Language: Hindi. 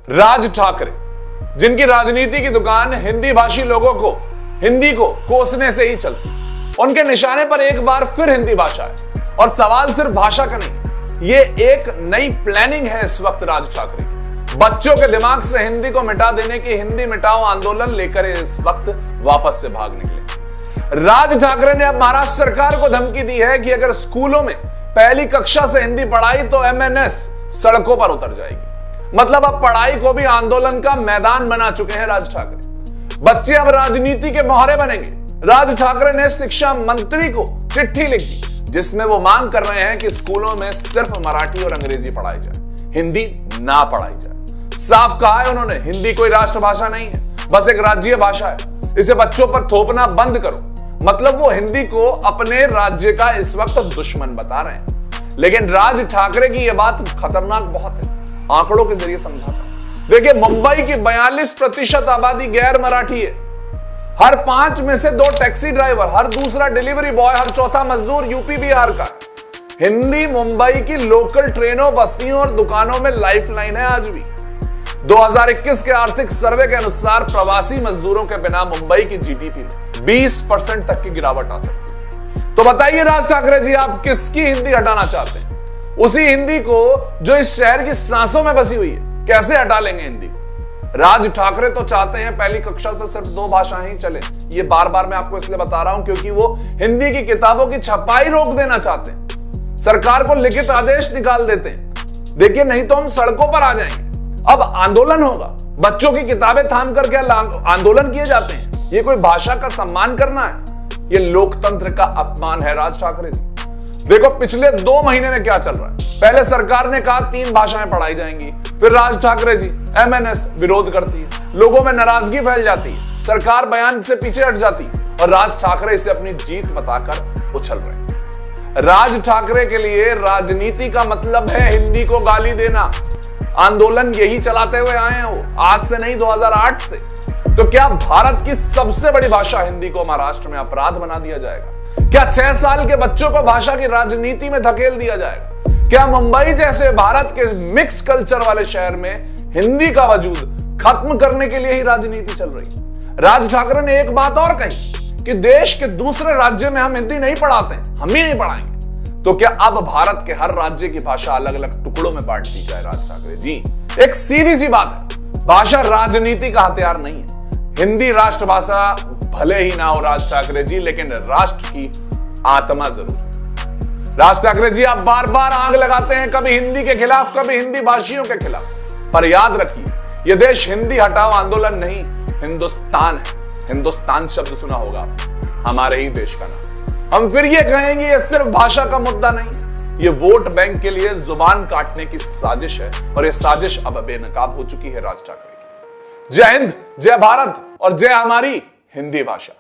राज ठाकरे, जिनकी राजनीति की दुकान हिंदी भाषी लोगों को हिंदी को कोसने से ही चलती, उनके निशाने पर एक बार फिर हिंदी भाषा है। और सवाल सिर्फ भाषा का नहीं, ये एक नई प्लानिंग है इस वक्त राज ठाकरे की। बच्चों के दिमाग से हिंदी को मिटा देने की हिंदी मिटाओ आंदोलन लेकर इस वक्त वापस से भाग निकले। राज ठाकरे ने अब महाराष्ट्र सरकार को धमकी दी है कि अगर स्कूलों में पहली कक्षा से हिंदी पढ़ाई तो एमएनएस सड़कों पर उतर जाएगी। मतलब अब पढ़ाई को भी आंदोलन का मैदान बना चुके हैं राज ठाकरे। बच्चे अब राजनीति के मोहरे बनेंगे। राज ठाकरे ने शिक्षा मंत्री को चिट्ठी लिख दी, जिसमें वो मांग कर रहे हैं कि स्कूलों में सिर्फ मराठी और अंग्रेजी पढ़ाई जाए, हिंदी ना पढ़ाई जाए। साफ कहा है उन्होंने, हिंदी कोई राष्ट्रभाषा नहीं है, बस एक राज्य भाषा है। इसे बच्चों पर थोपना बंद करो। मतलब वो हिंदी को अपने राज्य का इस वक्त दुश्मन बता रहे हैं। लेकिन राज ठाकरे की यह बात खतरनाक बहुत है। आंकड़ों के जरिए समझाता। देखिए, मुंबई की 42% आबादी गैर मराठी है। हर 5 में से 2 टैक्सी ड्राइवर, हर दूसरा डिलीवरी बॉय, हर चौथा मजदूर यूपी बिहार का है। हिंदी मुंबई की लोकल ट्रेनों, बस्तियों और दुकानों में लाइफलाइन है आज भी। 2021 के आर्थिक सर्वे के अनुसार प्रवासी मजदूरों के बिना मुंबई की जीडीपी में 20% तक की गिरावट आ सकती है। तो बताइए राज ठाकरे जी, आप किसकी हिंदी हटाना चाहते हैं? उसी हिंदी को जो इस शहर की सांसों में बसी हुई है। कैसे हटा लेंगे हिंदी को? राज ठाकरे तो चाहते हैं पहली कक्षा से सिर्फ 2 भाषाएं ही चले। ये बार बार मैं आपको इसलिए बता रहा हूं क्योंकि वो हिंदी की किताबों की छपाई रोक देना चाहते हैं। सरकार को लिखित आदेश निकाल देते हैं। देखिए, नहीं तो हम सड़कों पर आ जाएंगे। अब आंदोलन होगा। बच्चों की किताबें थाम करके आंदोलन किए जाते हैं। ये कोई भाषा का सम्मान करना है? ये लोकतंत्र का अपमान है राज ठाकरे जी। देखो, पिछले 2 महीने में क्या चल रहा है। पहले सरकार ने कहा 3 भाषाएं पढ़ाई जाएंगी, फिर राज ठाकरे जी एमएनएस विरोध करती है, लोगों में नाराजगी फैल जाती है, सरकार बयान से पीछे हट जाती है और राज ठाकरे इसे अपनी जीत बताकर उछल रहे हैं। राज ठाकरे के लिए राजनीति का मतलब है हिंदी को गाली देना। आंदोलन यही चलाते हुए आए हैं वो, आज से नहीं 2008 से। तो क्या भारत की सबसे बड़ी भाषा हिंदी को महाराष्ट्र में अपराध बना दिया जाएगा? क्या 6 साल के बच्चों को भाषा की राजनीति में धकेल दिया जाएगा? क्या मुंबई जैसे भारत के मिक्स कल्चर वाले शहर में हिंदी का वजूद खत्म करने के लिए ही राजनीति चल रही है? राज ठाकरे ने एक बात और कही कि देश के दूसरे राज्य में हम हिंदी नहीं पढ़ाते, हम ही नहीं पढ़ाएंगे। तो क्या अब भारत के हर राज्य की भाषा अलग अलग टुकड़ों में बांट दी जाए? राज ठाकरे जी, एक सीधी सी बात है, भाषा राजनीति का हथियार नहीं है। हिंदी राष्ट्रभाषा भले ही ना हो राज ठाकरे जी, लेकिन राष्ट्र की आत्मा जरूर। राज ठाकरे जी, आप बार बार आग लगाते हैं, कभी हिंदी के खिलाफ, कभी हिंदी भाषियों के खिलाफ। पर याद रखिए, यह देश हिंदी हटाओ आंदोलन नहीं, हिंदुस्तान है। हिंदुस्तान शब्द सुना होगा, हमारे ही देश का नाम। हम फिर ये कहेंगे, यह सिर्फ भाषा का मुद्दा नहीं, यह वोट बैंक के लिए जुबान काटने की साजिश है। और यह साजिश अब बेनकाब हो चुकी है राज ठाकरे की। जय हिंद, जय भारत और जय हमारी हिंदी भाषा।